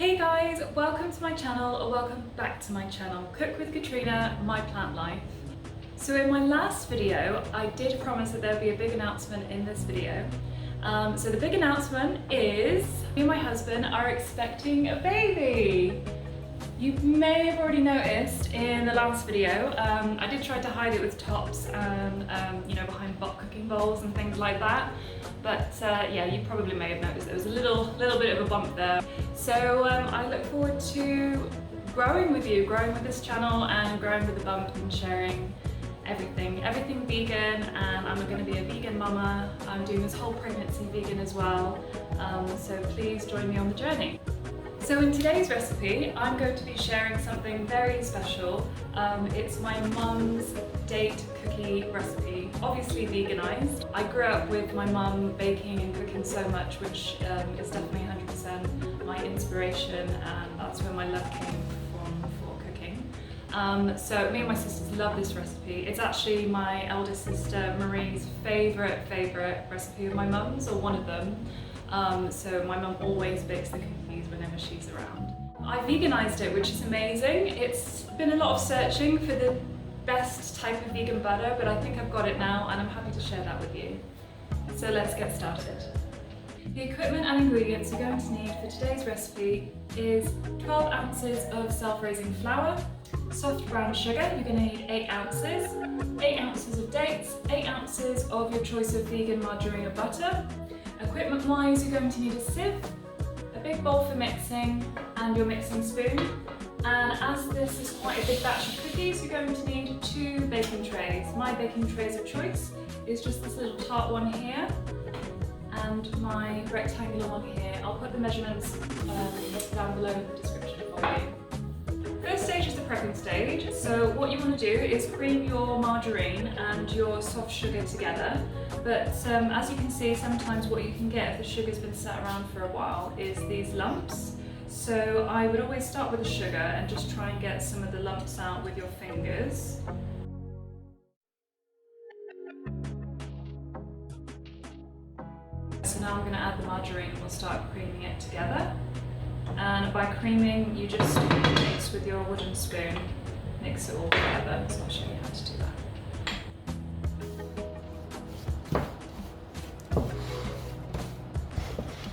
Hey guys, welcome to my channel, or welcome back to my channel, Cook with Katrina, My Plant Life. So in my last video, I did promise that there would be a big announcement in this video. So the big announcement is, me and my husband are expecting a baby. You may have already noticed in the last video, I did try to hide it with tops and behind cooking bowls and things like that. But yeah, you probably may have noticed there was a little bit of a bump there. So I look forward to growing with you, growing with this channel and growing with the bump and sharing everything vegan. And I'm going to be a vegan mama. I'm doing this whole pregnancy vegan as well. So please join me on the journey. So in today's recipe, I'm going to be sharing something very special. It's my mum's date cookie recipe, obviously veganized. I grew up with my mum baking and cooking so much, which is definitely 100% my inspiration, and that's where my love came from for cooking. So me and my sisters love this recipe. It's actually my eldest sister Marie's favorite recipe of my mum's, or one of them. So my mum always bakes the cookies whenever she's around. I veganized it, which is amazing. It's been a lot of searching for the best type of vegan butter, but I think I've got it now and I'm happy to share that with you. So let's get started. The equipment and ingredients you're going to need for today's recipe is 12 ounces of self-raising flour, soft brown sugar, you're going to need 8 ounces, 8 ounces of dates, 8 ounces of your choice of vegan margarine or butter. Equipment wise, you're going to need a sieve, a big bowl for mixing, and your mixing spoon. And as this is quite a big batch of cookies, you're going to need 2 baking trays. My baking trays of choice is just this little tart one here, and my rectangular one here. I'll put the measurements down below in the description for you. First stage is the prepping stage. So what you want to do is cream your margarine and your soft sugar together. But as you can see, sometimes what you can get if the sugar's been sat around for a while is these lumps. So I would always start with the sugar and just try and get some of the lumps out with your fingers. So now I'm going to add the margarine and we'll start creaming it together. And by creaming, you just mix with your wooden spoon, mix it all together. So I'll show you how to do that.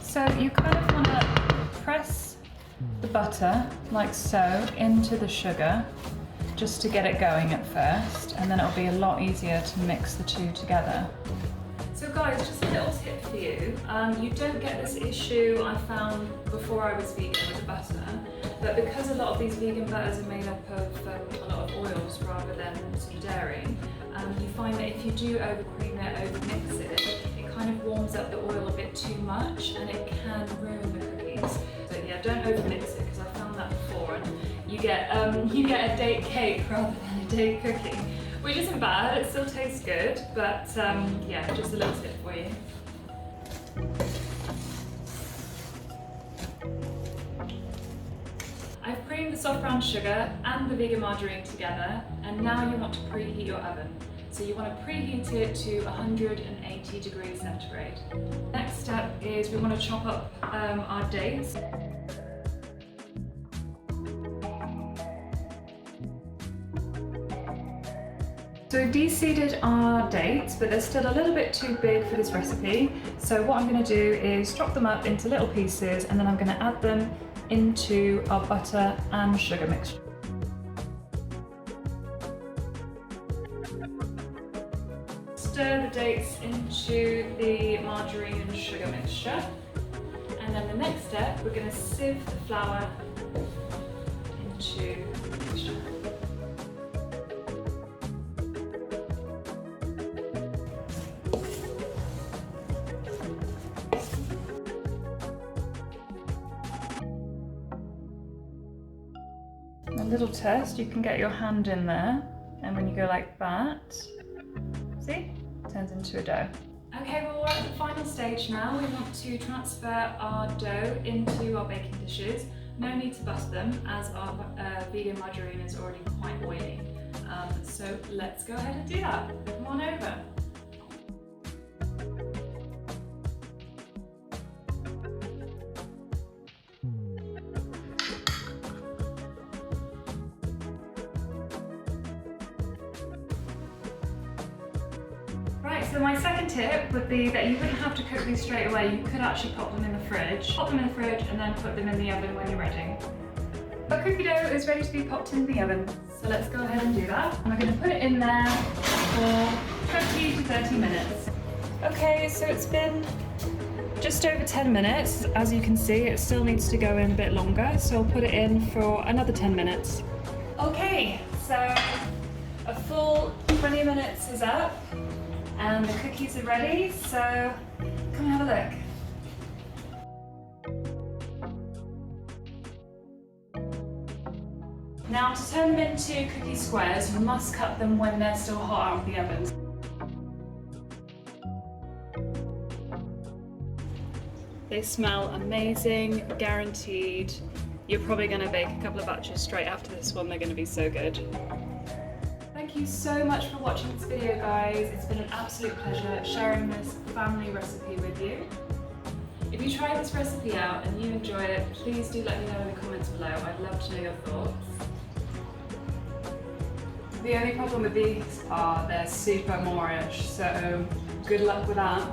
So you kind of want to press the butter, like so, into the sugar, just to get it going at first, and then it'll be a lot easier to mix the two together. So guys, just a little tip for you. You don't get this issue I found before I was vegan with the butter, but because a lot of these vegan butters are made up of a lot of oils rather than sort of dairy, you find that if you do over-cream it, over-mix it, it kind of warms up the oil a bit too much and it can ruin the cookies. So yeah, don't over-mix it, because I found that before, and you get a date cake rather than a date cookie. Which isn't bad, it still tastes good, but yeah, just a little tip for you. I've creamed the soft brown sugar and the vegan margarine together, and now you want to preheat your oven. So you want to preheat it to 180 degrees centigrade. Next step is we want to chop up our dates. So we've de-seeded our dates, but they're still a little bit too big for this recipe. So what I'm going to do is chop them up into little pieces, and then I'm going to add them into our butter and sugar mixture. Stir the dates into the margarine and sugar mixture. And then the next step, we're going to sieve the flour into the mixture. A little test, you can get your hand in there, and when you go like that, see, it turns into a dough. Okay, well, we're at the final stage now. We want to transfer our dough into our baking dishes. No need to butter them, as our vegan margarine is already quite oily. So let's go ahead and do that. Come on over. so my second tip would be that you wouldn't have to cook these straight away. You could actually pop them in the fridge. Pop them in the fridge and then put them in the oven when you're ready. Our cookie dough is ready to be popped in the oven. So let's go ahead and do that. And we're going to put it in there for 20 to 30 minutes. Okay, so it's been just over 10 minutes. As you can see, it still needs to go in a bit longer, so I'll put it in for another 10 minutes. Okay, so a full 20 minutes is up and the cookies are ready, so come have a look. Now to turn them into cookie squares, you must cut them when they're still hot out of the oven. They smell amazing, guaranteed. You're probably going to bake a couple of batches straight after this one, they're going to be so good. Thank you so much for watching this video, guys. It's been an absolute pleasure sharing this family recipe with you. If you try this recipe out and you enjoy it, please do let me know in the comments below. I'd love to know your thoughts. The only problem with these are they're super moreish, so good luck with that.